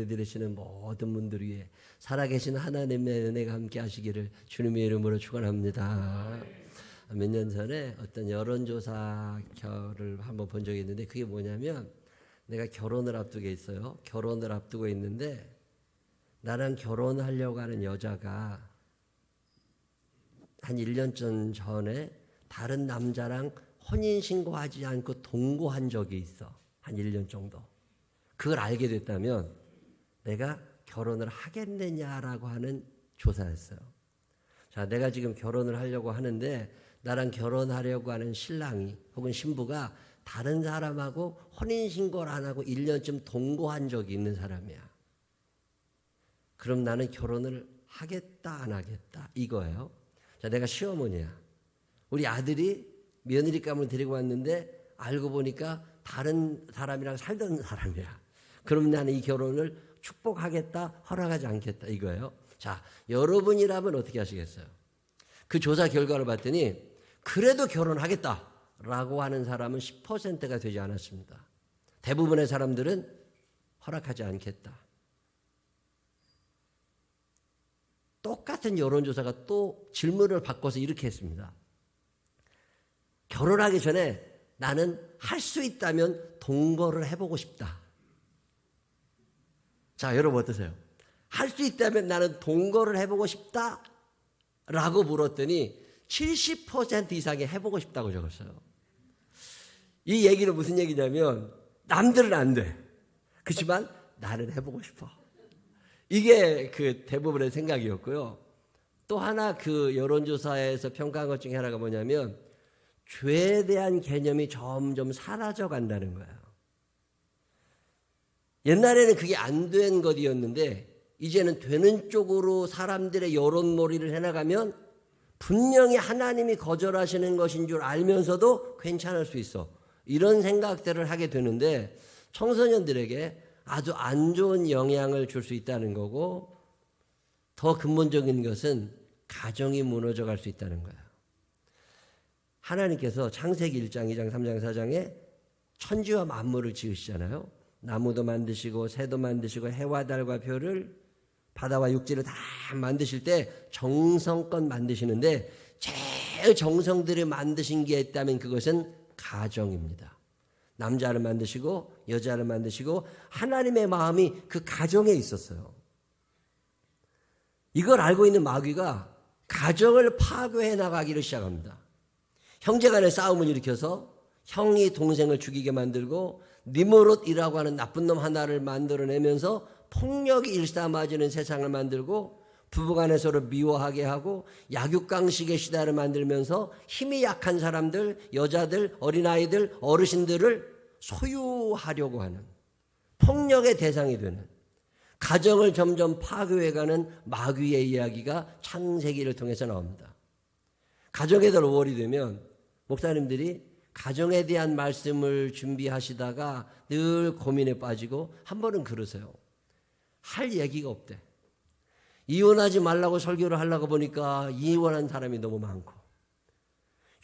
들으시는 모든 분들 위해 살아계신 하나님의 은혜가 함께 하시기를 주님의 이름으로 축원합니다. 몇 년 전에 어떤 여론조사 결을 한번 본 적이 있는데, 그게 뭐냐면 내가 결혼을 앞두고 있어요. 결혼을 앞두고 있는데 나랑 결혼하려고 하는 여자가 한 1년 전에 다른 남자랑 혼인신고하지 않고 동거한 적이 있어. 한 1년 정도. 그걸 알게 됐다면 내가 결혼을 하겠느냐라고 하는 조사였어요. 자, 내가 지금 결혼을 하려고 하는데 나랑 결혼하려고 하는 신랑이 혹은 신부가 다른 사람하고 혼인신고를 안 하고 1년쯤 동거한 적이 있는 사람이야. 그럼 나는 결혼을 하겠다 안 하겠다 이거예요. 자, 내가 시어머니야. 우리 아들이 며느리감을 데리고 왔는데 알고 보니까 다른 사람이랑 살던 사람이야. 그럼 나는 이 결혼을 축복하겠다, 허락하지 않겠다 이거예요. 자, 여러분이라면 어떻게 하시겠어요? 그 조사 결과를 봤더니 그래도 결혼하겠다라고 하는 사람은 10%가 되지 않았습니다. 대부분의 사람들은 허락하지 않겠다. 똑같은 여론조사가 또 질문을 바꿔서 이렇게 했습니다. 결혼하기 전에 나는 할 수 있다면 동거를 해보고 싶다. 자, 여러분 어떠세요? 할 수 있다면 나는 동거를 해보고 싶다 라고 물었더니 70% 이상이 해보고 싶다고 적었어요. 이 얘기는 무슨 얘기냐면 남들은 안 돼. 그렇지만 나는 해보고 싶어. 이게 그 대부분의 생각이었고요. 또 하나 그 여론조사에서 평가한 것 중에 하나가 뭐냐면 죄에 대한 개념이 점점 사라져 간다는 거예요. 옛날에는 그게 안 된 것이었는데 이제는 되는 쪽으로 사람들의 여론몰이를 해나가면 분명히 하나님이 거절하시는 것인 줄 알면서도 괜찮을 수 있어. 이런 생각들을 하게 되는데 청소년들에게 아주 안 좋은 영향을 줄 수 있다는 거고, 더 근본적인 것은 가정이 무너져 갈 수 있다는 거예요. 하나님께서 창세기 1장, 2장, 3장, 4장에 천지와 만물을 지으시잖아요. 나무도 만드시고 새도 만드시고 해와 달과 별을 바다와 육지를 다 만드실 때 정성껏 만드시는데 제일 정성들이 만드신 게 있다면 그것은 가정입니다. 남자를 만드시고 여자를 만드시고 하나님의 마음이 그 가정에 있었어요. 이걸 알고 있는 마귀가 가정을 파괴해 나가기를 시작합니다. 형제간의 싸움을 일으켜서 형이 동생을 죽이게 만들고 니므롯이라고 하는 나쁜 놈 하나를 만들어내면서 폭력이 일삼아지는 세상을 만들고 부부간에 서로 미워하게 하고 약육강식의 시대를 만들면서 힘이 약한 사람들, 여자들, 어린아이들, 어르신들을 소유하려고 하는 폭력의 대상이 되는 가정을 점점 파괴해가는 마귀의 이야기가 창세기를 통해서 나옵니다. 가정에 들 5월이 되면 목사님들이 가정에 대한 말씀을 준비하시다가 늘 고민에 빠지고 한 번은 그러세요. 할 얘기가 없대. 이혼하지 말라고 설교를 하려고 보니까 이혼한 사람이 너무 많고,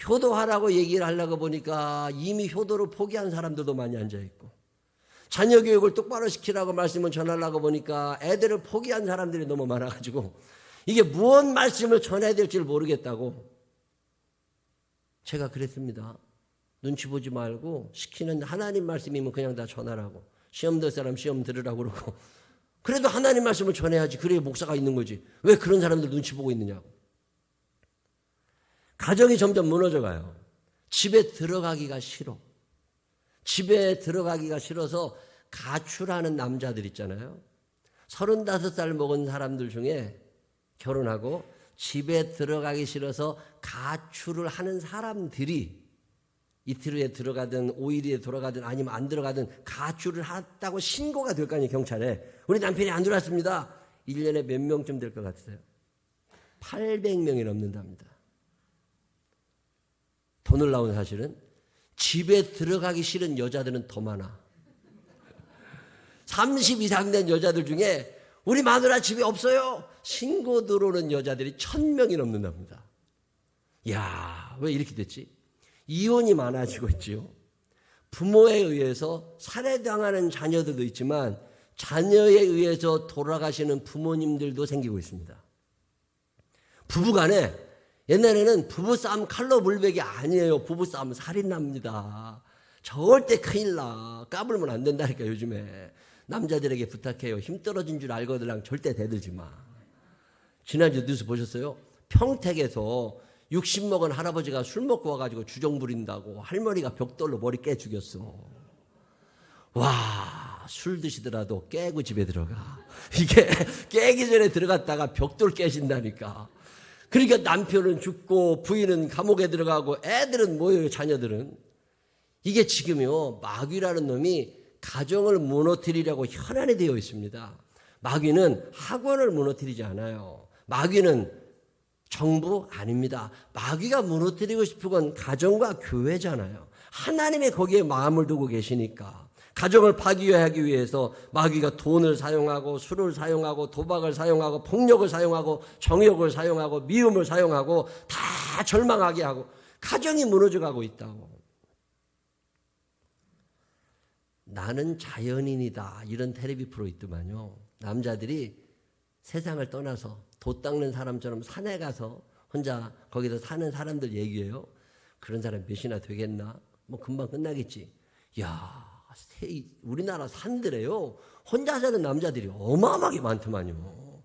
효도하라고 얘기를 하려고 보니까 이미 효도를 포기한 사람들도 많이 앉아있고, 자녀 교육을 똑바로 시키라고 말씀을 전하려고 보니까 애들을 포기한 사람들이 너무 많아가지고 이게 무슨 말씀을 전해야 될지를 모르겠다고. 제가 그랬습니다. 눈치 보지 말고 시키는 하나님 말씀이면 그냥 다 전하라고. 시험 들 사람 시험 들으라고 그러고. 그래도 하나님 말씀을 전해야지. 그래야 목사가 있는 거지. 왜 그런 사람들 눈치 보고 있느냐고. 가정이 점점 무너져가요. 집에 들어가기가 싫어. 집에 들어가기가 싫어서 가출하는 남자들 있잖아요. 35살 먹은 사람들 중에 결혼하고 집에 들어가기 싫어서 가출을 하는 사람들이 이틀 후에 들어가든 5일에 들어가든 아니면 안 들어가든 가출을 했다고 신고가 될 거 아니에요, 경찰에. 우리 남편이 안 들어왔습니다. 1년에 몇 명쯤 될 것 같으세요? 800명이 넘는답니다. 더 놀라운 사실은 집에 들어가기 싫은 여자들은 더 많아. 30 이상 된 여자들 중에 우리 마누라 집에 없어요. 신고 들어오는 여자들이 1000명이 넘는답니다. 이야, 왜 이렇게 됐지? 이혼이 많아지고 있지요. 부모에 의해서 살해당하는 자녀들도 있지만 자녀에 의해서 돌아가시는 부모님들도 생기고 있습니다. 부부간에 옛날에는 부부싸움 칼로 물베기 아니에요. 부부싸움 살인납니다. 절대 큰일 나. 까불면 안 된다니까. 요즘에 남자들에게 부탁해요. 힘 떨어진 줄 알거들랑 절대 대들지 마. 지난주 뉴스 보셨어요? 평택에서 60 먹은 할아버지가 술 먹고 와가지고 주정 부린다고 할머니가 벽돌로 머리 깨 죽였어. 와, 술 드시더라도 깨고 집에 들어가. 이게 깨기 전에 들어갔다가 벽돌 깨진다니까. 그러니까 남편은 죽고 부인은 감옥에 들어가고 애들은 뭐예요, 자녀들은. 이게 지금요, 마귀라는 놈이 가정을 무너뜨리려고 현안이 되어 있습니다. 마귀는 학원을 무너뜨리지 않아요. 마귀는 정부 아닙니다. 마귀가 무너뜨리고 싶은 건 가정과 교회잖아요. 하나님이 거기에 마음을 두고 계시니까. 가정을 파괴하기 위해서 마귀가 돈을 사용하고 술을 사용하고 도박을 사용하고 폭력을 사용하고 정욕을 사용하고 미움을 사용하고 다 절망하게 하고 가정이 무너져가고 있다고. 나는 자연인이다 이런 텔레비 프로 있더만요. 남자들이 세상을 떠나서 도 닦는 사람처럼 산에 가서 혼자 거기서 사는 사람들 얘기해요. 그런 사람 몇이나 되겠나? 뭐 금방 끝나겠지. 야, 우리나라 산들에요. 혼자 사는 남자들이 어마어마하게 많더만요.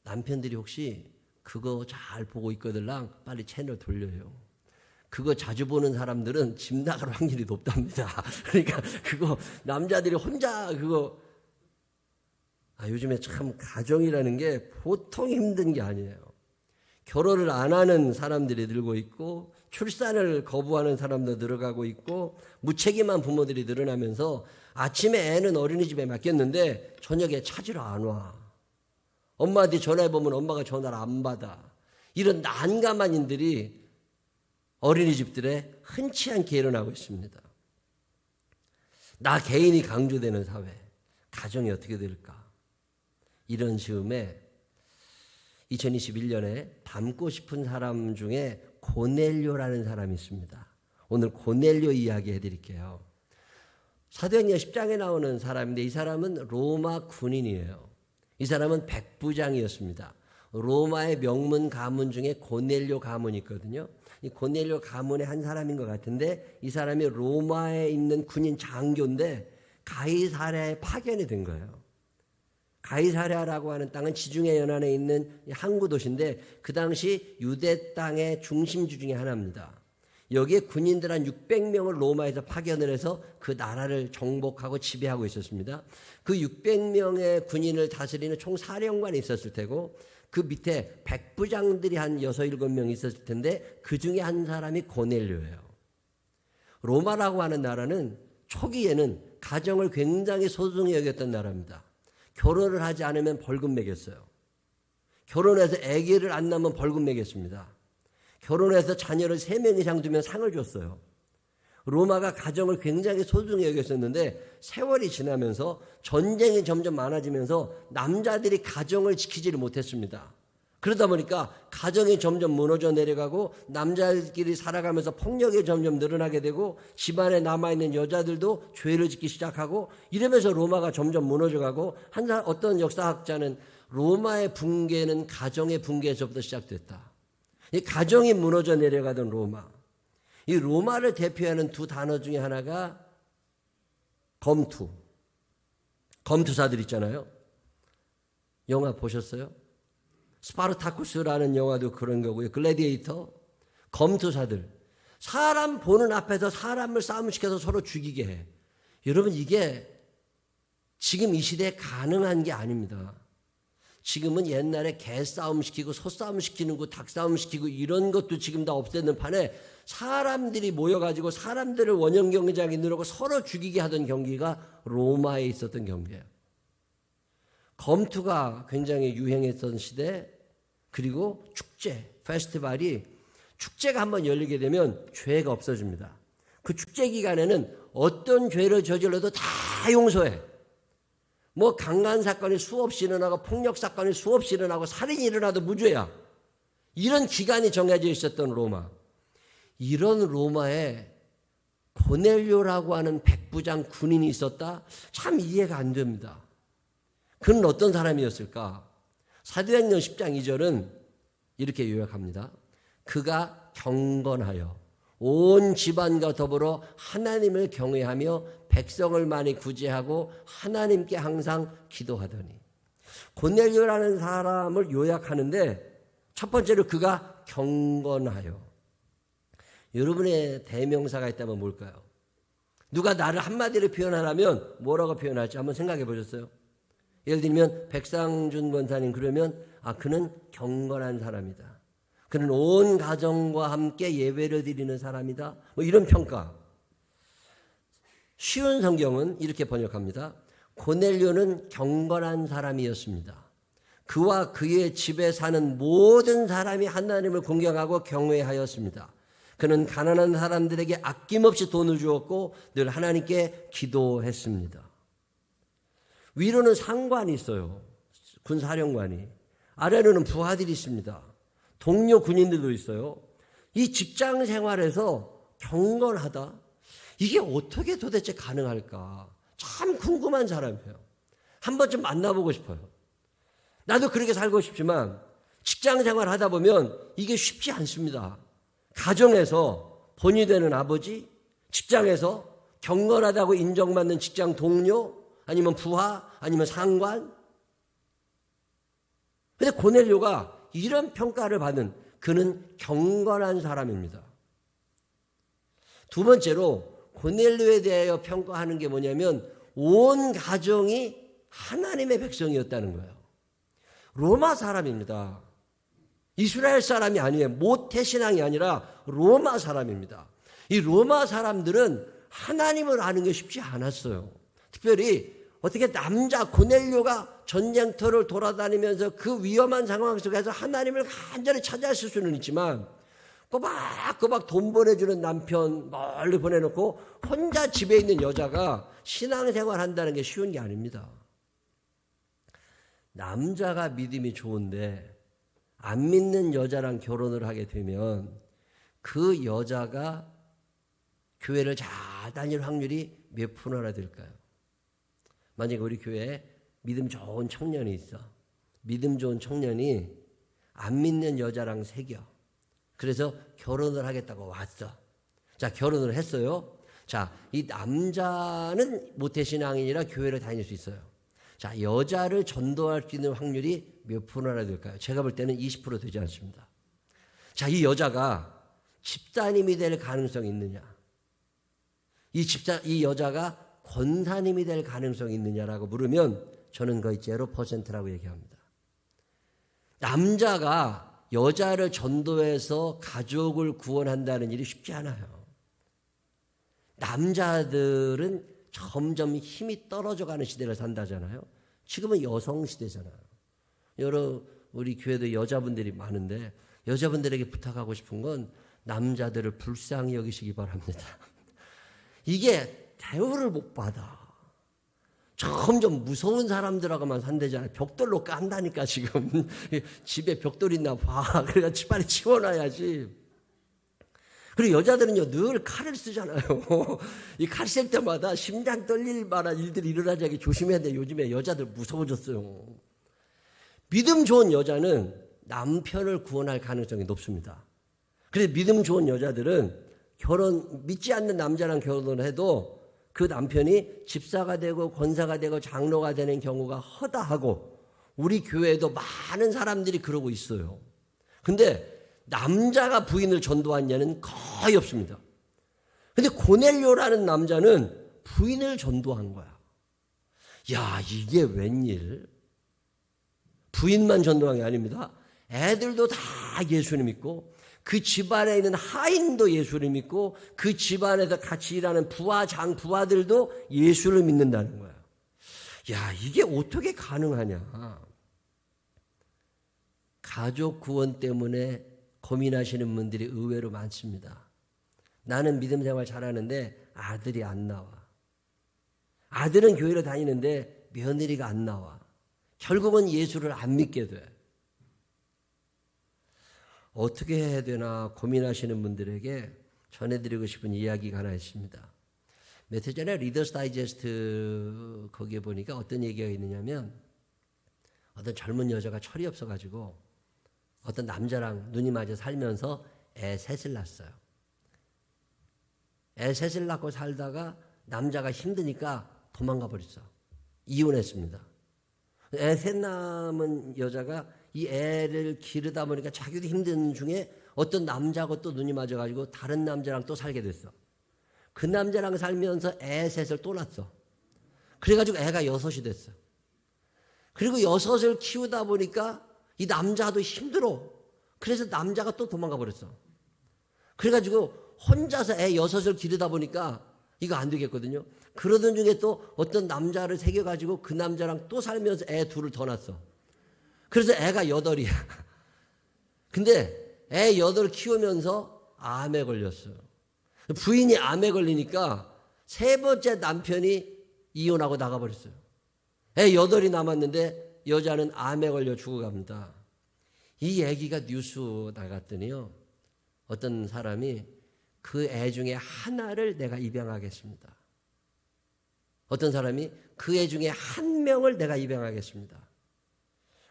남편들이 혹시 그거 잘 보고 있거들랑 빨리 채널 돌려요. 그거 자주 보는 사람들은 집 나갈 확률이 높답니다. 그러니까 그거 남자들이 혼자 그거 요즘에 참 가정이라는 게 보통 힘든 게 아니에요. 결혼을 안 하는 사람들이 늘고 있고 출산을 거부하는 사람도 늘어가고 있고 무책임한 부모들이 늘어나면서 아침에 애는 어린이집에 맡겼는데 저녁에 찾으러 안 와. 엄마한테 전화해보면 엄마가 전화를 안 받아. 이런 난감한 일들이 어린이집들에 흔치 않게 일어나고 있습니다. 나 개인이 강조되는 사회, 가정이 어떻게 될까? 이런 시험에 2021년에 닮고 싶은 사람 중에 고넬료라는 사람이 있습니다. 오늘 고넬료 이야기 해드릴게요. 사도행전 10장에 나오는 사람인데 이 사람은 로마 군인이에요. 이 사람은 백부장이었습니다. 로마의 명문 가문 중에 고넬료 가문이 있거든요. 이 고넬료 가문의 한 사람인 것 같은데 이 사람이 로마에 있는 군인 장교인데 가이사랴에 파견이 된 거예요. 가이사랴라고 하는 땅은 지중해 연안에 있는 항구 도시인데 그 당시 유대 땅의 중심지 중에 하나입니다. 여기에 군인들 한 600명을 로마에서 파견을 해서 그 나라를 정복하고 지배하고 있었습니다. 그 600명의 군인을 다스리는 총 사령관이 있었을 테고 그 밑에 백부장들이 한 6, 7명 있었을 텐데 그 중에 한 사람이 고넬료예요. 로마라고 하는 나라는 초기에는 가정을 굉장히 소중히 여겼던 나라입니다. 결혼을 하지 않으면 벌금 매겼어요. 결혼해서 아기를 안 낳으면 벌금 매겼습니다. 결혼해서 자녀를 3명 이상 두면 상을 줬어요. 로마가 가정을 굉장히 소중히 여겼었는데 세월이 지나면서 전쟁이 점점 많아지면서 남자들이 가정을 지키지를 못했습니다. 그러다 보니까 가정이 점점 무너져 내려가고 남자들끼리 살아가면서 폭력이 점점 늘어나게 되고 집안에 남아있는 여자들도 죄를 짓기 시작하고 이러면서 로마가 점점 무너져가고 어떤 역사학자는 로마의 붕괴는 가정의 붕괴에서부터 시작됐다. 이 가정이 무너져 내려가던 로마. 이 로마를 대표하는 두 단어 중에 하나가 검투. 검투사들 있잖아요. 영화 보셨어요? 스파르타쿠스라는 영화도 그런 거고요. 글래디에이터. 검투사들. 사람 보는 앞에서 사람을 싸움시켜서 서로 죽이게 해. 여러분 이게 지금 이 시대에 가능한 게 아닙니다. 지금은 옛날에 개 싸움 시키고 소 싸움 시키는 거 닭 싸움 시키고 이런 것도 지금 다 없애는 판에 사람들이 모여가지고 사람들을 원형 경기장에 누르고 서로 죽이게 하던 경기가 로마에 있었던 경기예요. 검투가 굉장히 유행했던 시대 그리고 축제, 페스티벌이 축제가 한번 열리게 되면 죄가 없어집니다. 그 축제 기간에는 어떤 죄를 저질러도 다 용서해. 뭐 강간 사건이 수없이 일어나고 폭력 사건이 수없이 일어나고 살인이 일어나도 무죄야. 이런 기간이 정해져 있었던 로마. 이런 로마에 고넬료라고 하는 백부장 군인이 있었다? 참 이해가 안 됩니다. 그는 어떤 사람이었을까? 사도행전 10장 2절은 이렇게 요약합니다. 그가 경건하여 온 집안과 더불어 하나님을 경외하며 백성을 많이 구제하고 하나님께 항상 기도하더니. 고넬료라는 사람을 요약하는데 첫 번째로 그가 경건하여. 여러분의 대명사가 있다면 뭘까요? 누가 나를 한마디로 표현하라면 뭐라고 표현할지 한번 생각해 보셨어요? 예를 들면 백상준 권사님 그러면 그는 경건한 사람이다. 그는 온 가정과 함께 예배를 드리는 사람이다. 뭐 이런 평가. 쉬운 성경은 이렇게 번역합니다. 고넬료는 경건한 사람이었습니다. 그와 그의 집에 사는 모든 사람이 하나님을 공경하고 경외하였습니다. 그는 가난한 사람들에게 아낌없이 돈을 주었고 늘 하나님께 기도했습니다. 위로는 상관이 있어요. 군사령관이. 아래로는 부하들이 있습니다. 동료 군인들도 있어요. 이 직장 생활에서 경건하다? 이게 어떻게 도대체 가능할까? 참 궁금한 사람이에요. 한 번쯤 만나보고 싶어요. 나도 그렇게 살고 싶지만 직장 생활 하다 보면 이게 쉽지 않습니다. 가정에서 본이 되는 아버지, 직장에서 경건하다고 인정받는 직장 동료, 아니면 부하, 아니면 상관. 그런데 고넬료가 이런 평가를 받은 그는 경건한 사람입니다. 두 번째로 고넬료에 대하여 평가하는 게 뭐냐면 온 가정이 하나님의 백성이었다는 거예요. 로마 사람입니다. 이스라엘 사람이 아니에요. 모태신앙이 아니라 로마 사람입니다. 이 로마 사람들은 하나님을 아는 게 쉽지 않았어요. 특별히 어떻게 남자 고넬료가 전쟁터를 돌아다니면서 그 위험한 상황 속에서 하나님을 간절히 찾아왔을 수는 있지만 꼬박꼬박 돈 보내주는 남편 멀리 보내놓고 혼자 집에 있는 여자가 신앙생활 한다는 게 쉬운 게 아닙니다. 남자가 믿음이 좋은데 안 믿는 여자랑 결혼을 하게 되면 그 여자가 교회를 잘 다닐 확률이 몇 프로나 될까요? 만약에 우리 교회에 믿음 좋은 청년이 있어. 믿음 좋은 청년이 안 믿는 여자랑 사겨. 그래서 결혼을 하겠다고 왔어. 자, 결혼을 했어요. 자, 이 남자는 모태신앙인이라 교회를 다닐 수 있어요. 자, 여자를 전도할 수 있는 확률이 몇 프로나 될까요? 제가 볼 때는 20% 되지 않습니다. 자, 이 여자가 집사님이 될 가능성이 있느냐? 이 여자가 권사님이 될 가능성이 있느냐라고 물으면 저는 거의 0%라고 얘기합니다. 남자가 여자를 전도해서 가족을 구원한다는 일이 쉽지 않아요. 남자들은 점점 힘이 떨어져가는 시대를 산다잖아요. 지금은 여성 시대잖아요. 우리 교회도 여자분들이 많은데 여자분들에게 부탁하고 싶은 건 남자들을 불쌍히 여기시기 바랍니다. 이게 대우를 못 받아. 점점 무서운 사람들하고만 산대잖아요. 벽돌로 깐다니까 지금. 집에 벽돌 있나 봐. 그래서 빨리 치워놔야지. 그리고 여자들은요 늘 칼을 쓰잖아요. 이 칼 쓸 때마다 심장 떨릴 만한 일들이 일어나지 조심해야 돼. 요즘에 여자들 무서워졌어요. 믿음 좋은 여자는 남편을 구원할 가능성이 높습니다. 그래서 믿음 좋은 여자들은 믿지 않는 남자랑 결혼을 해도 그 남편이 집사가 되고 권사가 되고 장로가 되는 경우가 허다하고 우리 교회에도 많은 사람들이 그러고 있어요. 근데 남자가 부인을 전도한 예는 거의 없습니다. 근데 고넬료라는 남자는 부인을 전도한 거야. 야, 이게 웬일? 부인만 전도한 게 아닙니다. 애들도 다 예수님 믿고 그 집안에 있는 하인도 예수를 믿고 그 집안에서 같이 일하는 부하들도 예수를 믿는다는 거야. 야, 이게 어떻게 가능하냐? 가족 구원 때문에 고민하시는 분들이 의외로 많습니다. 나는 믿음 생활 잘하는데 아들이 안 나와. 아들은 교회를 다니는데 며느리가 안 나와. 결국은 예수를 안 믿게 돼. 어떻게 해야 되나 고민하시는 분들에게 전해드리고 싶은 이야기가 하나 있습니다. 며칠 전에 리더스 다이제스트 거기에 보니까 어떤 얘기가 있느냐면 어떤 젊은 여자가 철이 없어가지고 어떤 남자랑 눈이 맞아 살면서 애 셋을 낳았어요. 애 셋을 낳고 살다가 남자가 힘드니까 도망가 버렸어. 이혼했습니다. 애 셋 낳은 여자가 이 애를 기르다 보니까 자기도 힘든 중에 어떤 남자하고 또 눈이 맞아가지고 다른 남자랑 또 살게 됐어. 그 남자랑 살면서 애 셋을 또 낳았어. 그래가지고 애가 6이 됐어. 그리고 6을 키우다 보니까 이 남자도 힘들어. 그래서 남자가 또 도망가 버렸어. 그래가지고 혼자서 애 6을 기르다 보니까 이거 안 되겠거든요. 그러던 중에 또 어떤 남자를 새겨가지고 그 남자랑 또 살면서 애 2을 더 낳았어. 그래서 애가 8이야. 근데 애 8을 키우면서 암에 걸렸어요. 부인이 암에 걸리니까 3번째 남편이 이혼하고 나가버렸어요. 애 8이 남았는데 여자는 암에 걸려 죽어갑니다. 이 얘기가 뉴스 나갔더니요. 어떤 사람이 그 애 중에 하나를 내가 입양하겠습니다. 어떤 사람이 그 애 중에 한 명을 내가 입양하겠습니다.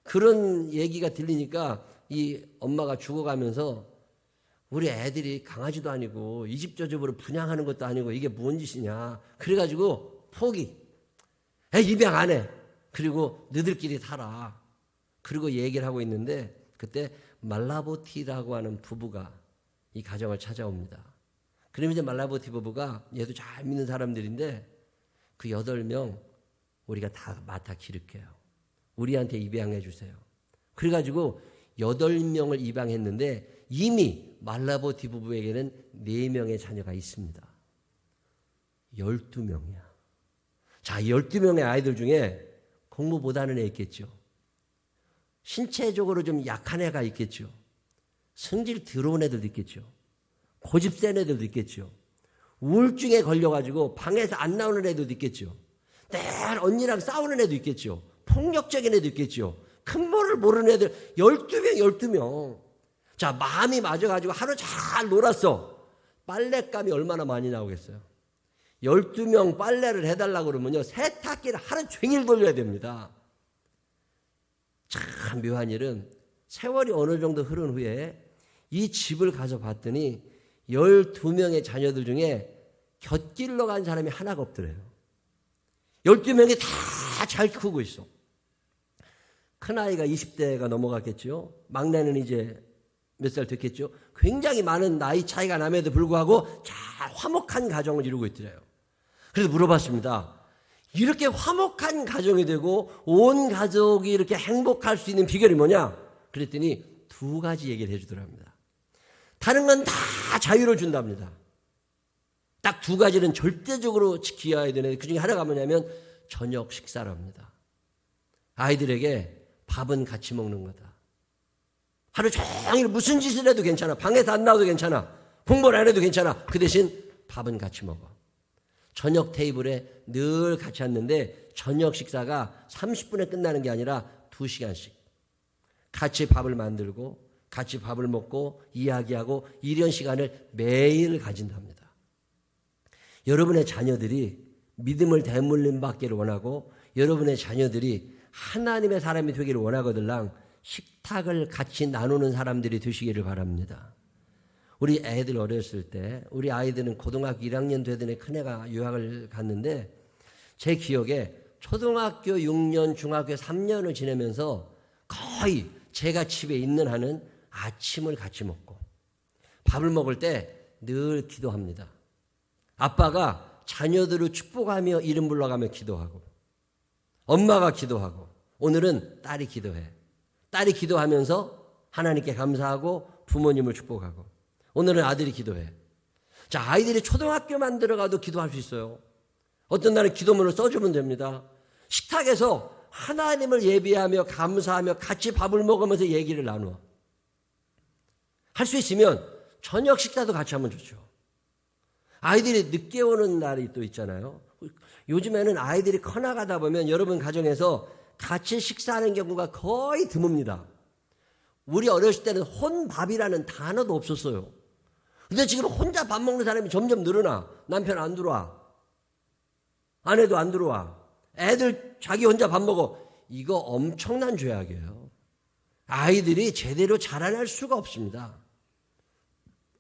그런 얘기가 들리니까 이 엄마가 죽어가면서 우리 애들이 강아지도 아니고 이 집 저 집으로 분양하는 것도 아니고 이게 뭔 짓이냐. 그래가지고 포기. 애 입양 안 해. 그리고 너희들끼리 살아. 그리고 얘기를 하고 있는데 그때 말라보티라고 하는 부부가 이 가정을 찾아옵니다. 그러면 이제 말라보티 부부가 얘도 잘 믿는 사람들인데 그 8명 우리가 다 맡아 기를게요. 우리한테 입양해 주세요. 그래가지고 8명을 입양했는데 이미 말라보티 부부에게는 4명의 자녀가 있습니다. 12명이야. 자, 12명의 아이들 중에 공부 못하는 애 있겠죠. 신체적으로 좀 약한 애가 있겠죠. 성질 더러운 애들도 있겠죠. 고집 센 애들도 있겠죠. 우울증에 걸려가지고 방에서 안 나오는 애들도 있겠죠. 늘 언니랑 싸우는 애도 있겠죠. 폭력적인 애도 있겠죠. 큰 모를 모르는 애들 12명. 자, 마음이 맞아가지고 하루 잘 놀았어. 빨랫감이 얼마나 많이 나오겠어요. 12명 빨래를 해달라고 그러면요. 세탁기를 하루 종일 돌려야 됩니다. 참 묘한 일은 세월이 어느 정도 흐른 후에 이 집을 가서 봤더니 12명의 자녀들 중에 곁길로 간 사람이 하나가 없더래요. 12명이 다 잘 크고 있어. 큰아이가 20대가 넘어갔겠죠. 막내는 이제 몇 살 됐겠죠. 굉장히 많은 나이 차이가 남에도 불구하고 잘 화목한 가정을 이루고 있더래요. 그래서 물어봤습니다. 이렇게 화목한 가정이 되고 온 가족이 이렇게 행복할 수 있는 비결이 뭐냐? 그랬더니 2가지 얘기를 해주더랍니다. 다른 건 다 자유를 준답니다. 딱 2가지는 절대적으로 지켜야 되는 그 중에 하나가 뭐냐면 저녁 식사랍니다. 아이들에게 밥은 같이 먹는 거다. 하루 종일 무슨 짓을 해도 괜찮아. 방에서 안 나와도 괜찮아. 공부를 안 해도 괜찮아. 그 대신 밥은 같이 먹어. 저녁 테이블에 늘 같이 앉는데 저녁 식사가 30분에 끝나는 게 아니라 2시간씩. 같이 밥을 만들고 같이 밥을 먹고 이야기하고 이런 시간을 매일 가진답니다. 여러분의 자녀들이 믿음을 대물림 받기를 원하고 여러분의 자녀들이 하나님의 사람이 되기를 원하거들랑 식탁을 같이 나누는 사람들이 되시기를 바랍니다. 우리 애들 어렸을 때 우리 아이들은 고등학교 1학년 되던 애 큰애가 유학을 갔는데 제 기억에 초등학교 6년 중학교 3년을 지내면서 거의 제가 집에 있는 한은 아침을 같이 먹고 밥을 먹을 때 늘 기도합니다. 아빠가 자녀들을 축복하며 이름 불러가며 기도하고 엄마가 기도하고 오늘은 딸이 기도해. 딸이 기도하면서 하나님께 감사하고 부모님을 축복하고 오늘은 아들이 기도해. 자, 아이들이 초등학교만 들어가도 기도할 수 있어요. 어떤 날은 기도문을 써주면 됩니다. 식탁에서 하나님을 예배하며 감사하며 같이 밥을 먹으면서 얘기를 나누어. 할 수 있으면 저녁 식사도 같이 하면 좋죠. 아이들이 늦게 오는 날이 또 있잖아요. 요즘에는 아이들이 커나가다 보면 여러분 가정에서 같이 식사하는 경우가 거의 드뭅니다. 우리 어렸을 때는 혼밥이라는 단어도 없었어요. 근데 지금 혼자 밥 먹는 사람이 점점 늘어나. 남편 안 들어와. 아내도 안 들어와. 애들 자기 혼자 밥 먹어. 이거 엄청난 죄악이에요. 아이들이 제대로 자라날 수가 없습니다.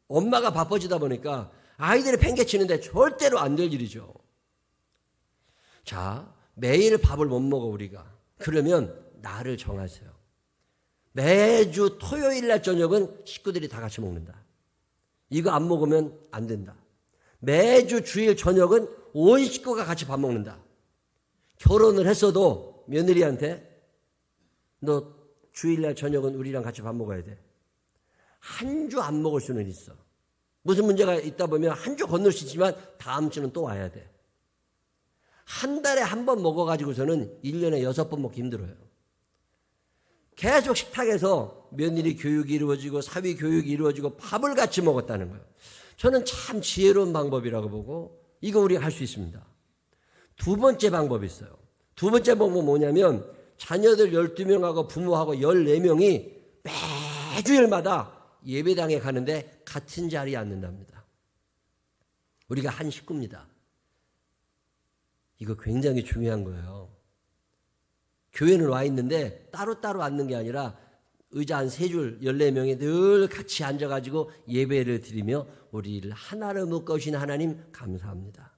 엄마가 바빠지다 보니까 아이들이 팽개치는데 절대로 안 될 일이죠. 자, 매일 밥을 못 먹어 우리가. 그러면 날을 정하세요. 매주 토요일 날 저녁은 식구들이 다 같이 먹는다. 이거 안 먹으면 안 된다. 매주 주일 저녁은 온 식구가 같이 밥 먹는다. 결혼을 했어도 며느리한테 너 주일날 저녁은 우리랑 같이 밥 먹어야 돼. 한 주 안 먹을 수는 있어. 무슨 문제가 있다 보면 한 주 건널 수 있지만 다음 주는 또 와야 돼. 한 달에 한 번 먹어가지고서는 1년에 6번 먹기 힘들어요. 계속 식탁에서 며느리 교육이 이루어지고 사위 교육이 이루어지고 밥을 같이 먹었다는 거예요. 저는 참 지혜로운 방법이라고 보고 이거 우리가 할 수 있습니다. 두 번째 방법이 있어요. 두 번째 방법은 뭐냐면 자녀들 12명하고 부모하고 14명이 매주일마다 예배당에 가는데 같은 자리에 앉는답니다. 우리가 한 식구입니다. 이거 굉장히 중요한 거예요. 교회는 와 있는데 따로따로 앉는 게 아니라 의자 한 3줄 14명이 늘 같이 앉아가지고 예배를 드리며 우리를 하나로 묶으신 하나님 감사합니다.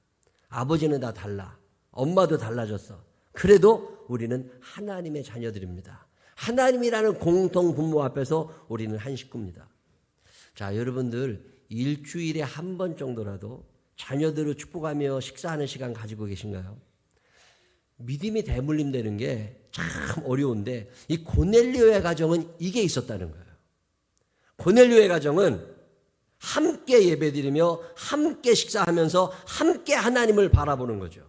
아버지는 다 달라. 엄마도 달라졌어. 그래도 우리는 하나님의 자녀들입니다. 하나님이라는 공통 분모 앞에서 우리는 한 식구입니다. 자, 여러분들 일주일에 한 번 정도라도 자녀들을 축복하며 식사하는 시간 가지고 계신가요? 믿음이 대물림되는 게 참 어려운데 이 고넬료의 가정은 이게 있었다는 거예요. 고넬료의 가정은 함께 예배드리며 함께 식사하면서 함께 하나님을 바라보는 거죠.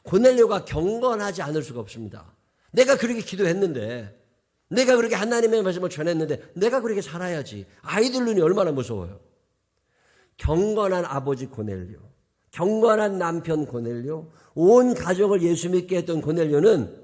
고넬료가 경건하지 않을 수가 없습니다. 내가 그렇게 기도했는데 내가 그렇게 하나님의 말씀을 전했는데 내가 그렇게 살아야지. 아이들 눈이 얼마나 무서워요. 경건한 아버지 고넬료, 경건한 남편 고넬료, 온 가족을 예수 믿게 했던 고넬료는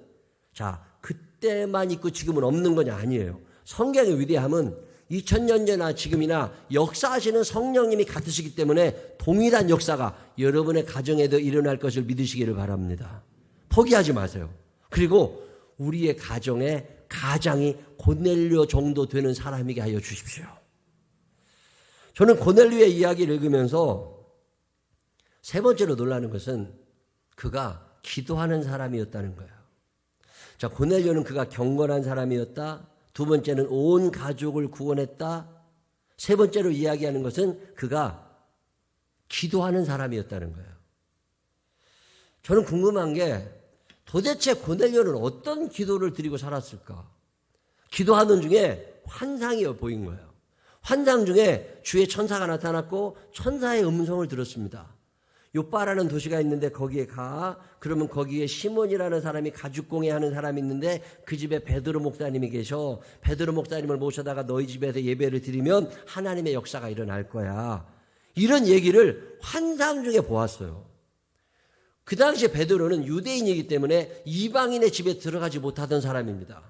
자, 그때만 있고 지금은 없는 거냐 아니에요. 성경의 위대함은 2000년 전이나 지금이나 역사하시는 성령님이 같으시기 때문에 동일한 역사가 여러분의 가정에도 일어날 것을 믿으시기를 바랍니다. 포기하지 마세요. 그리고 우리의 가정에 가장이 고넬료 정도 되는 사람이게 하여 주십시오. 저는 고넬료의 이야기를 읽으면서 세 번째로 놀라는 것은 그가 기도하는 사람이었다는 거예요. 자, 고넬료는 그가 경건한 사람이었다. 두 번째는 온 가족을 구원했다. 세 번째로 이야기하는 것은 그가 기도하는 사람이었다는 거예요. 저는 궁금한 게 도대체 고넬료는 어떤 기도를 드리고 살았을까? 기도하는 중에 환상이 보인 거예요. 환상 중에 주의 천사가 나타났고 천사의 음성을 들었습니다. 요빠라는 도시가 있는데 거기에 가. 그러면 거기에 시몬이라는 사람이 가죽공예하는 사람이 있는데 그 집에 베드로 목사님이 계셔. 베드로 목사님을 모셔다가 너희 집에서 예배를 드리면 하나님의 역사가 일어날 거야. 이런 얘기를 환상 중에 보았어요. 그 당시에 베드로는 유대인이기 때문에 이방인의 집에 들어가지 못하던 사람입니다.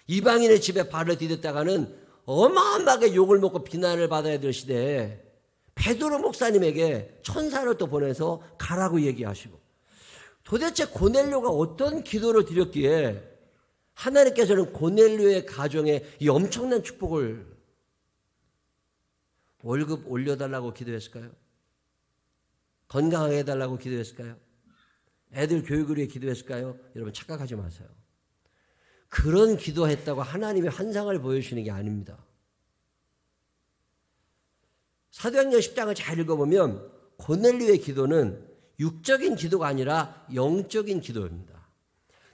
이방인의 집에 발을 디뎠다가는 어마어마하게 욕을 먹고 비난을 받아야 될 시대에 베드로 목사님에게 천사를 또 보내서 가라고 얘기하시고 도대체 고넬료가 어떤 기도를 드렸기에 하나님께서는 고넬료의 가정에 이 엄청난 축복을 월급 올려달라고 기도했을까요? 건강하게 해달라고 기도했을까요? 애들 교육을 위해 기도했을까요? 여러분 착각하지 마세요. 그런 기도했다고 하나님의 환상을 보여주시는 게 아닙니다. 사도행전 10장을 잘 읽어보면 고넬료의 기도는 육적인 기도가 아니라 영적인 기도입니다.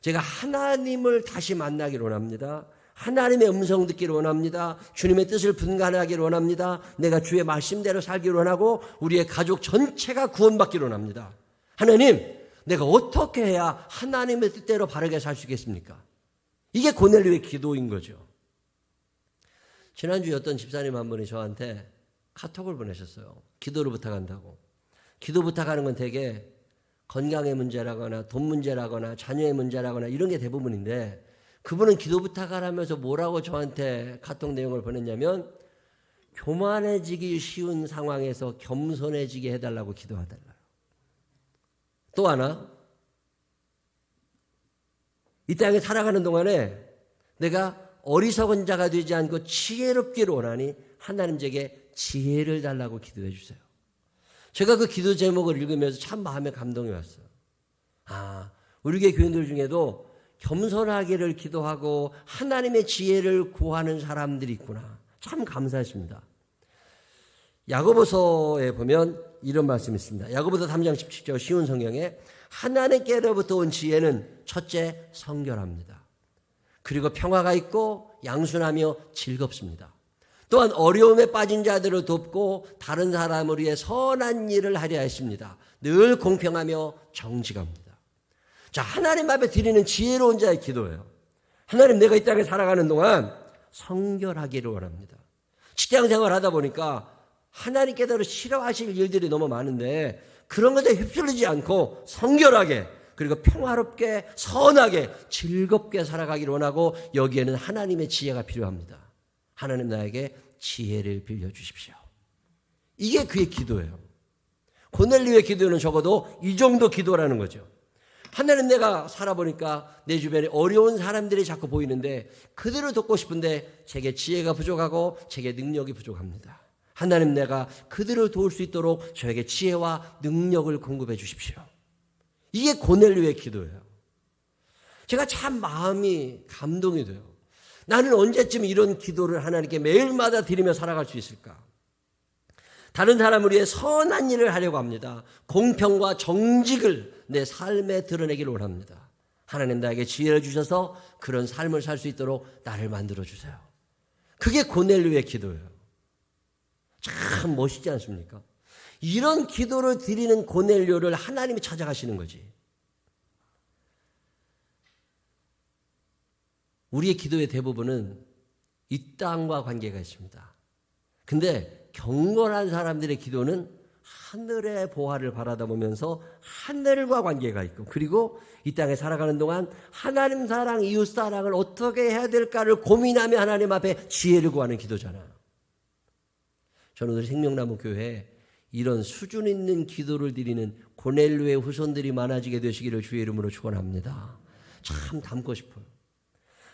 제가 하나님을 다시 만나기를 원합니다. 하나님의 음성 듣기를 원합니다. 주님의 뜻을 분간하기를 원합니다. 내가 주의 말씀대로 살기를 원하고 우리의 가족 전체가 구원받기를 원합니다. 하나님, 내가 어떻게 해야 하나님의 뜻대로 바르게 살 수 있겠습니까? 이게 고넬료의 기도인 거죠. 지난주에 어떤 집사님 한 분이 저한테 카톡을 보내셨어요. 기도를 부탁한다고. 기도 부탁하는 건 되게 건강의 문제라거나 돈 문제라거나 자녀의 문제라거나 이런 게 대부분인데 그분은 기도 부탁을 하면서 뭐라고 저한테 카톡 내용을 보냈냐면 교만해지기 쉬운 상황에서 겸손해지게 해달라고 기도해달라요. 또 하나, 이 땅에 살아가는 동안에 내가 어리석은 자가 되지 않고 지혜롭기를 원하니 하나님 제게 지혜를 달라고 기도해 주세요. 제가 그 기도 제목을 읽으면서 참 마음에 감동이 왔어요. 우리 교회 교인들 중에도 겸손하기를 기도하고 하나님의 지혜를 구하는 사람들이 있구나. 참 감사했습니다. 야고보서에 보면 이런 말씀이 있습니다. 야고보서 3장 17절 쉬운 성경에 하나님께로부터 온 지혜는 첫째 성결합니다. 그리고 평화가 있고 양순하며 즐겁습니다. 또한 어려움에 빠진 자들을 돕고 다른 사람을 위해 선한 일을 하려 하십니다. 늘 공평하며 정직합니다. 자, 하나님 앞에 드리는 지혜로운 자의 기도예요. 하나님, 내가 이 땅에 살아가는 동안 성결하기를 원합니다. 직장생활 하다 보니까 하나님께서 싫어하실 일들이 너무 많은데 그런 것에 휩쓸리지 않고 성결하게, 그리고 평화롭게, 선하게, 즐겁게 살아가기를 원하고 여기에는 하나님의 지혜가 필요합니다. 하나님, 나에게 지혜를 빌려주십시오. 이게 그의 기도예요. 고넬료의 기도는 적어도 이 정도 기도라는 거죠. 하나님, 내가 살아보니까 내 주변에 어려운 사람들이 자꾸 보이는데 그들을 돕고 싶은데 제게 지혜가 부족하고 제게 능력이 부족합니다. 하나님, 내가 그들을 도울 수 있도록 저에게 지혜와 능력을 공급해 주십시오. 이게 고넬료의 기도예요. 제가 참 마음이 감동이 돼요. 나는 언제쯤 이런 기도를 하나님께 매일마다 드리며 살아갈 수 있을까? 다른 사람을 위해 선한 일을 하려고 합니다. 공평과 정직을 내 삶에 드러내기를 원합니다. 하나님, 나에게 지혜를 주셔서 그런 삶을 살 수 있도록 나를 만들어주세요. 그게 고넬료의 기도예요. 참 멋있지 않습니까? 이런 기도를 드리는 고넬료를 하나님이 찾아가시는 거지. 우리의 기도의 대부분은 이 땅과 관계가 있습니다. 근데 경건한 사람들의 기도는 하늘의 보화를 바라다 보면서 하늘과 관계가 있고, 그리고 이 땅에 살아가는 동안 하나님 사랑, 이웃 사랑을 어떻게 해야 될까를 고민하며 하나님 앞에 지혜를 구하는 기도잖아. 저는 우리 생명나무 교회에 이런 수준 있는 기도를 드리는 고넬료의 후손들이 많아지게 되시기를 주의 이름으로 축원합니다. 참 닮고 싶어요.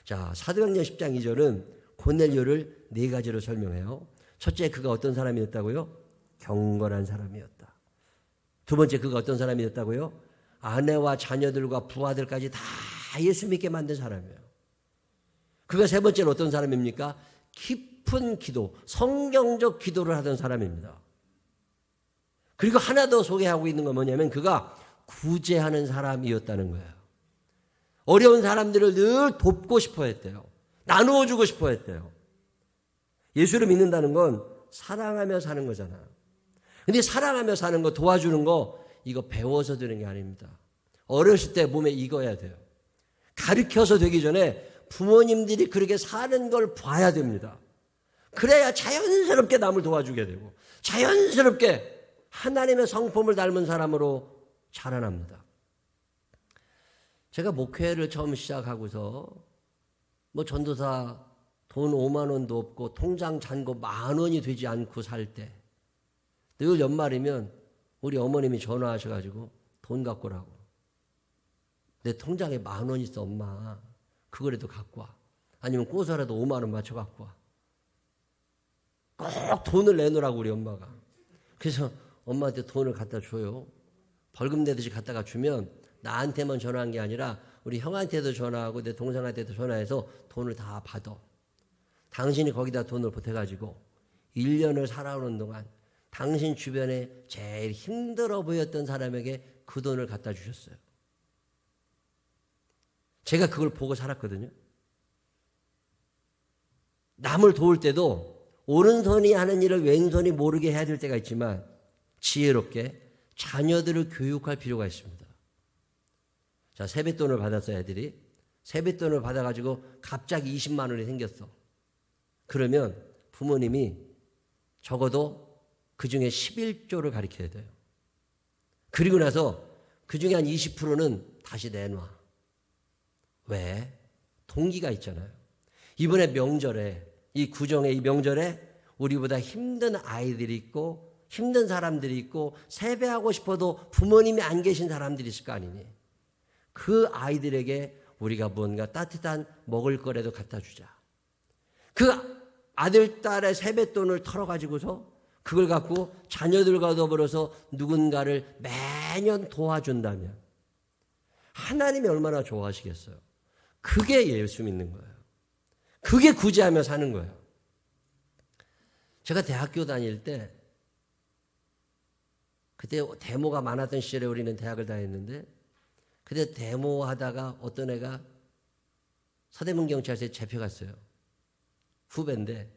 자, 사도행전 10장 2절은 고넬료를 네 가지로 설명해요. 첫째, 그가 어떤 사람이었다고요? 경건한 사람이었다. 두 번째, 그가 어떤 사람이었다고요? 아내와 자녀들과 부하들까지 다 예수 믿게 만든 사람이에요. 그가 세 번째는 어떤 사람입니까? 깊은 기도, 성경적 기도를 하던 사람입니다. 그리고 하나 더 소개하고 있는 건 뭐냐면 그가 구제하는 사람이었다는 거예요. 어려운 사람들을 늘 돕고 싶어 했대요. 나누어 주고 싶어 했대요. 예수를 믿는다는 건 사랑하며 사는 거잖아. 근데 사랑하며 사는 거, 도와주는 거, 이거 배워서 되는 게 아닙니다. 어렸을 때 몸에 익어야 돼요. 가르쳐서 되기 전에 부모님들이 그렇게 사는 걸 봐야 됩니다. 그래야 자연스럽게 남을 도와주게 되고 자연스럽게 하나님의 성품을 닮은 사람으로 자라납니다. 제가 목회를 처음 시작하고서 전도사 돈 5만 원도 없고 통장 잔고 10,000원이 되지 않고 살 때 늘 연말이면 우리 어머님이 전화하셔가지고 돈 갖고 오라고. 내 통장에 10,000원 있어, 엄마. 그거라도 갖고 와. 아니면 꼬서라도 5만 원 맞춰 갖고 와. 꼭 돈을 내놓으라고 우리 엄마가. 그래서 엄마한테 돈을 갖다 줘요. 벌금 내듯이 갖다가 주면 나한테만 전화한 게 아니라 우리 형한테도 전화하고 내 동생한테도 전화해서 돈을 다 받아. 당신이 거기다 돈을 보태가지고 1년을 살아오는 동안 당신 주변에 제일 힘들어 보였던 사람에게 그 돈을 갖다 주셨어요. 제가 그걸 보고 살았거든요. 남을 도울 때도 오른손이 하는 일을 왼손이 모르게 해야 될 때가 있지만 지혜롭게 자녀들을 교육할 필요가 있습니다. 자, 세뱃돈을 받았어요, 애들이. 세뱃돈을 받아가지고 갑자기 20만 원이 생겼어. 그러면 부모님이 적어도 그 중에 11조를 가르쳐야 돼요. 그리고 나서 그 중에 한 20%는 다시 내놔. 왜? 동기가 있잖아요. 이번에 명절에, 이 구정의 이 명절에 우리보다 힘든 아이들이 있고 힘든 사람들이 있고 세배하고 싶어도 부모님이 안 계신 사람들이 있을 거 아니니. 그 아이들에게 우리가 뭔가 따뜻한 먹을 거라도 갖다 주자. 그 아들, 딸의 세뱃돈을 털어가지고서 그걸 갖고 자녀들과 더불어서 누군가를 매년 도와준다면 하나님이 얼마나 좋아하시겠어요. 그게 예수 믿는 거예요. 그게 구제하며 사는 거예요. 제가 대학교 다닐 때 그때 데모가 많았던 시절에 우리는 대학을 다녔는데 그때 데모하다가 어떤 애가 서대문 경찰서에 잡혀갔어요. 후배인데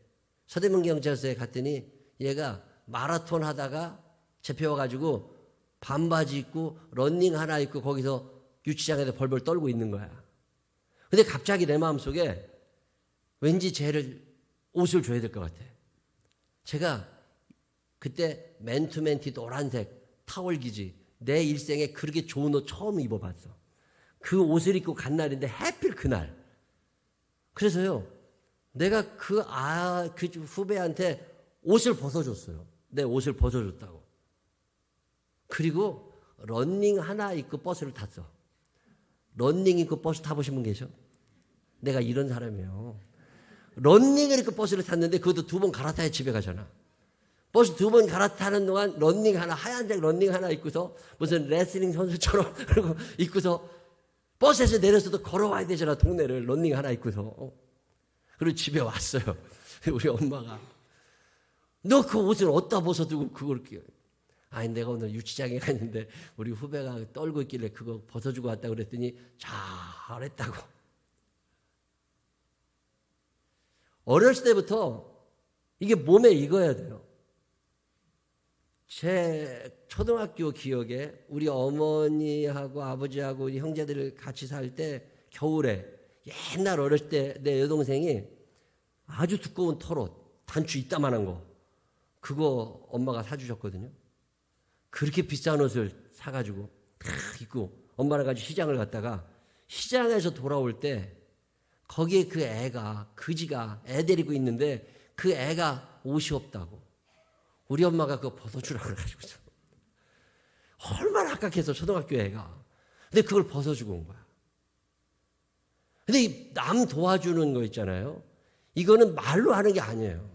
서대문 경찰서에 갔더니 얘가 마라톤 하다가 잡혀와가지고 반바지 입고 런닝 하나 입고 거기서 유치장에서 벌벌 떨고 있는 거야. 근데 갑자기 내 마음속에 왠지 쟤를 옷을 줘야 될 것 같아. 제가 그때 맨투맨티 노란색 타월 기지 내 일생에 그렇게 좋은 옷 처음 입어봤어. 그 옷을 입고 간 날인데 하필 그날. 그래서요 내가 그 후배한테 옷을 벗어줬어요. 내 옷을 벗어줬다고. 그리고 런닝 하나 입고 버스를 탔어. 런닝 입고 버스 타보신 분 계셔? 내가 이런 사람이에요. 런닝을 입고 버스를 탔는데 그것도 2번 갈아타야 집에 가잖아. 버스 2번 갈아타는 동안 런닝 하나, 하얀색 런닝 하나 입고서 무슨 레슬링 선수처럼 그리고 입고서 버스에서 내려서도 걸어와야 되잖아. 동네를 런닝 하나 입고서. 그리고 집에 왔어요. 우리 엄마가 너 그 옷을 어디다 벗어두고 그걸 끼워. 아니 내가 오늘 유치장에 갔는데 우리 후배가 떨고 있길래 그거 벗어주고 왔다고 그랬더니 잘했다고. 어렸을 때부터 이게 몸에 익어야 돼요. 제 초등학교 기억에 우리 어머니하고 아버지하고 우리 형제들 같이 살 때 겨울에 옛날 어렸을 때 내 여동생이 아주 두꺼운 털옷 단추 이따만한 거 그거 엄마가 사주셨거든요. 그렇게 비싼 옷을 사가지고 탁 입고 엄마랑 같이 시장을 갔다가 시장에서 돌아올 때 거기에 그 애가 그지가 애 데리고 있는데 그 애가 옷이 없다고 우리 엄마가 그거 벗어주라고 그래가지고서 얼마나 아깝겠어 초등학교 애가. 근데 그걸 벗어주고 온 거야. 근데 이 남 도와주는 거 있잖아요. 이거는 말로 하는 게 아니에요.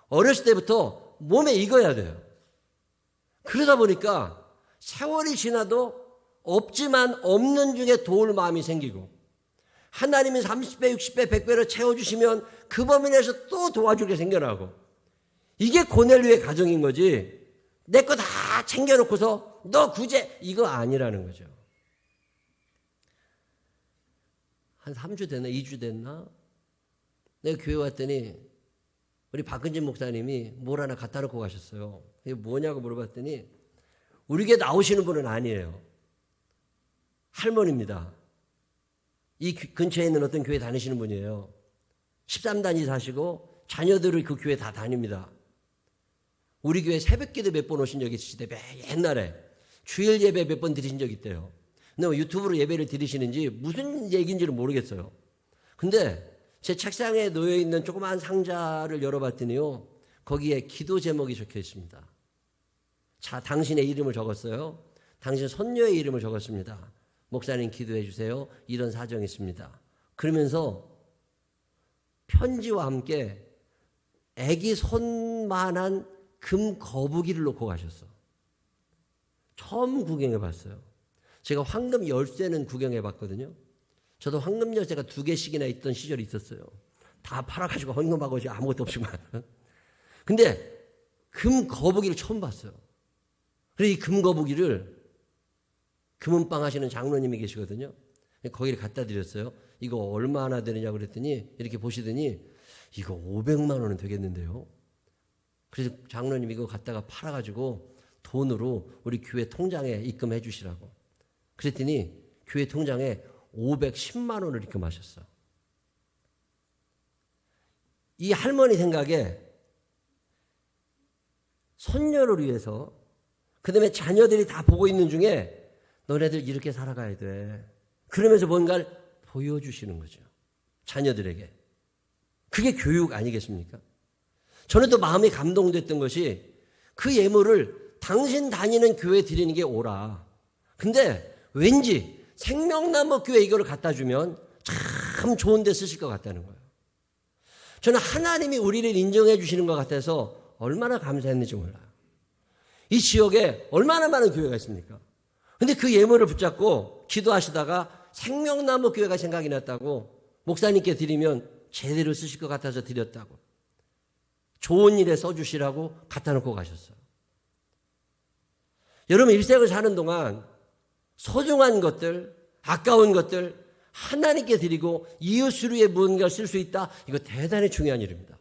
어렸을 때부터 몸에 익어야 돼요. 그러다 보니까 세월이 지나도 없지만 없는 중에 도울 마음이 생기고 하나님이 30배, 60배, 100배로 채워주시면 그 범위 내에서 또 도와주게 생겨나고 이게 고넬료의 가정인 거지 내 거 다 챙겨놓고서 너 구제 이거 아니라는 거죠. 한 3주 됐나 2주 됐나 내가 교회 왔더니 우리 박근진 목사님이 뭘 하나 갖다 놓고 가셨어요. 이게 뭐냐고 물어봤더니 우리 교회 나오시는 분은 아니에요. 할머니입니다. 이 근처에 있는 어떤 교회 다니시는 분이에요. 13단지 사시고 자녀들을 그 교회 다 다닙니다. 우리 교회 새벽기도 몇 번 오신 적이 있으시대. 옛날에 주일 예배 몇 번 드리신 적이 있대요. 근데 뭐 유튜브로 예배를 드리시는지 무슨 얘기인지는 모르겠어요. 근데 제 책상에 놓여있는 조그마한 상자를 열어봤더니요. 거기에 기도 제목이 적혀 있습니다. 자, 당신의 이름을 적었어요. 당신 손녀의 이름을 적었습니다. 목사님 기도해 주세요. 이런 사정이 있습니다. 그러면서 편지와 함께 애기 손만한 금 거북이를 놓고 가셨어. 처음 구경해 봤어요. 제가 황금 열쇠는 구경해 봤거든요. 저도 황금 열쇠가 2개씩이나 있던 시절이 있었어요. 다 팔아가지고 헌금하고 아무것도 없지만. 근데 금 거북이를 처음 봤어요. 그래서 이 금 거북이를 금은방 하시는 장로님이 계시거든요. 거기를 갖다 드렸어요. 이거 얼마나 되느냐고 그랬더니 이렇게 보시더니 이거 500만 원은 되겠는데요. 그래서 장로님 이거 갖다가 팔아가지고 돈으로 우리 교회 통장에 입금해 주시라고. 그랬더니 교회 통장에 510만 원을 입금하셨어. 이 할머니 생각에 손녀를 위해서 그다음에 자녀들이 다 보고 있는 중에 너네들 이렇게 살아가야 돼. 그러면서 뭔가를 보여주시는 거죠. 자녀들에게. 그게 교육 아니겠습니까? 저는 또 마음이 감동됐던 것이 그 예물을 당신 다니는 교회에 드리는 게 옳아. 근데 왠지 생명나무 교회 이거를 갖다 주면 참 좋은 데 쓰실 것 같다는 거예요. 저는 하나님이 우리를 인정해 주시는 것 같아서 얼마나 감사했는지 몰라요. 이 지역에 얼마나 많은 교회가 있습니까? 근데 그 예물을 붙잡고 기도하시다가 생명나무 교회가 생각이 났다고 목사님께 드리면 제대로 쓰실 것 같아서 드렸다고. 좋은 일에 써주시라고 갖다 놓고 가셨어요. 여러분 일생을 사는 동안 소중한 것들, 아까운 것들 하나님께 드리고 이웃을 위해 무언가를 쓸 수 있다. 이거 대단히 중요한 일입니다.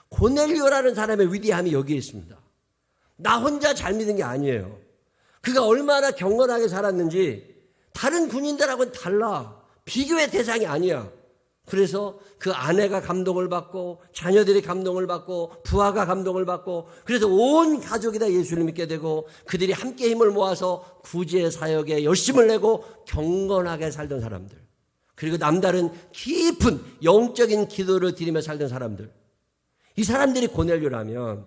고넬료라는 사람의 위대함이 여기에 있습니다. 나 혼자 잘 믿은 게 아니에요. 그가 얼마나 경건하게 살았는지 다른 군인들하고는 달라. 비교의 대상이 아니야. 그래서 그 아내가 감동을 받고 자녀들이 감동을 받고 부하가 감동을 받고 그래서 온 가족이 다 예수를 믿게 되고 그들이 함께 힘을 모아서 구제 사역에 열심을 내고 경건하게 살던 사람들, 그리고 남다른 깊은 영적인 기도를 드리며 살던 사람들, 이 사람들이 고넬료라면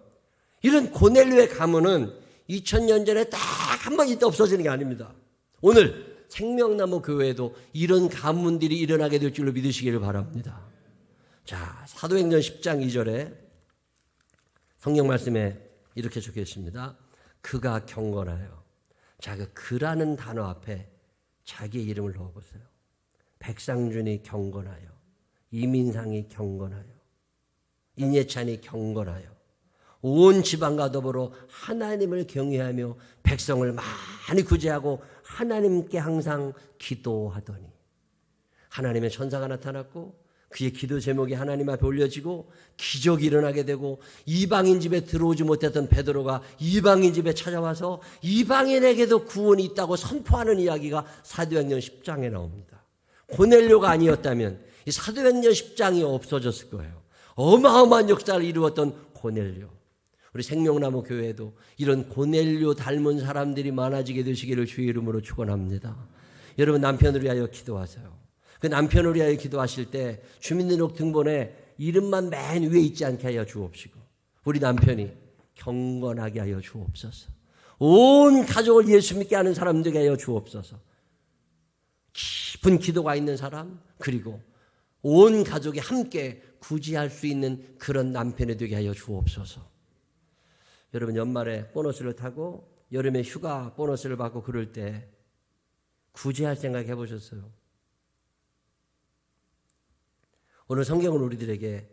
이런 고넬료의 가문은 2000년 전에 딱 한 번 있다 없어지는 게 아닙니다. 오늘 생명나무 교회에도 이런 가문들이 일어나게 될 줄로 믿으시기를 바랍니다. 자, 사도행전 10장 2절에 성경 말씀에 이렇게 적혀 있습니다. 그가 경건하여. 자, 그 그라는 단어 앞에 자기의 이름을 넣어보세요. 백상준이 경건하여, 이민상이 경건하여, 인예찬이 경건하여, 온 지방과 더불어 하나님을 경외하며 백성을 많이 구제하고 하나님께 항상 기도하더니 하나님의 천사가 나타났고 그의 기도 제목이 하나님 앞에 올려지고 기적이 일어나게 되고 이방인 집에 들어오지 못했던 베드로가 이방인 집에 찾아와서 이방인에게도 구원이 있다고 선포하는 이야기가 사도행전 10장에 나옵니다. 고넬료가 아니었다면 이 사도행전 10장이 없어졌을 거예요. 어마어마한 역사를 이루었던 고넬료. 우리 생명나무 교회에도 이런 고넬료 닮은 사람들이 많아지게 되시기를 주의 이름으로 축원합니다. 여러분 남편을 위하여 기도하세요. 그 남편을 위하여 기도하실 때 주민등록 등본에 이름만 맨 위에 있지 않게 하여 주옵시고 우리 남편이 경건하게 하여 주옵소서. 온 가족을 예수 믿게 하는 사람 되게 하여 주옵소서. 깊은 기도가 있는 사람, 그리고 온 가족이 함께 구제할 수 있는 그런 남편이 되게 하여 주옵소서. 여러분 연말에 보너스를 타고 여름에 휴가 보너스를 받고 그럴 때 구제할 생각 해보셨어요? 오늘 성경은 우리들에게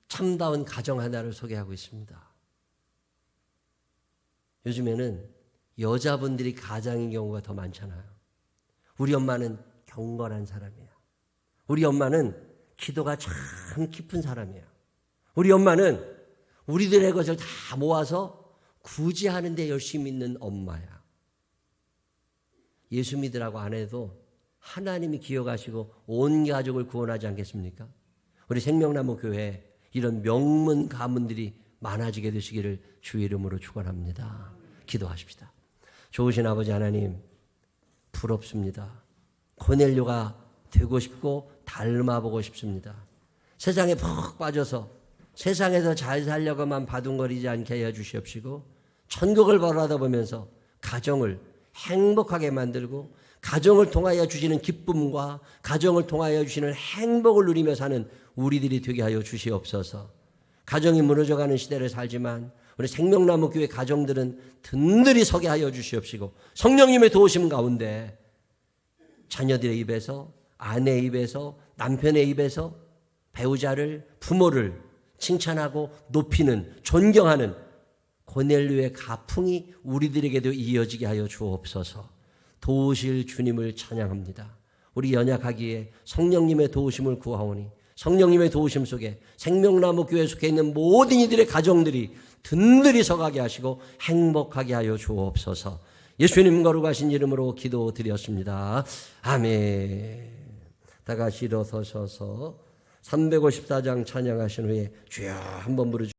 참다운 가정 하나를 소개하고 있습니다. 요즘에는 여자분들이 가장인 경우가 더 많잖아요. 우리 엄마는 경건한 사람이야. 우리 엄마는 기도가 참 깊은 사람이야. 우리 엄마는 우리들의 것을 다 모아서 구제하는 데 열심히 있는 엄마야. 예수 믿으라고 안 해도 하나님이 기억하시고 온 가족을 구원하지 않겠습니까? 우리 생명나무 교회에 이런 명문 가문들이 많아지게 되시기를 주의 이름으로 축원합니다. 기도하십시다. 좋으신 아버지 하나님, 부럽습니다. 고넬료가 되고 싶고 닮아보고 싶습니다. 세상에 푹 빠져서 세상에서 잘 살려고만 바둥거리지 않게 하여 주시옵시고 천국을 바라다 보면서 가정을 행복하게 만들고 가정을 통하여 주시는 기쁨과 가정을 통하여 주시는 행복을 누리며 사는 우리들이 되게 하여 주시옵소서. 가정이 무너져가는 시대를 살지만 우리 생명나무 교회 가정들은 든든히 서게 하여 주시옵시고 성령님의 도우심 가운데 자녀들의 입에서, 아내의 입에서, 남편의 입에서 배우자를, 부모를 칭찬하고 높이는, 존경하는 고넬료의 가풍이 우리들에게도 이어지게 하여 주옵소서. 도우실 주님을 찬양합니다. 우리 연약하기에 성령님의 도우심을 구하오니 성령님의 도우심 속에 생명나무 교회에 속해 있는 모든 이들의 가정들이 든든히 서가게 하시고 행복하게 하여 주옵소서. 예수님 거룩하신 이름으로 기도드렸습니다. 아멘. 다 같이 일어서셔서 354장 찬양하신 후에 주여 한번 부르주시옵소서.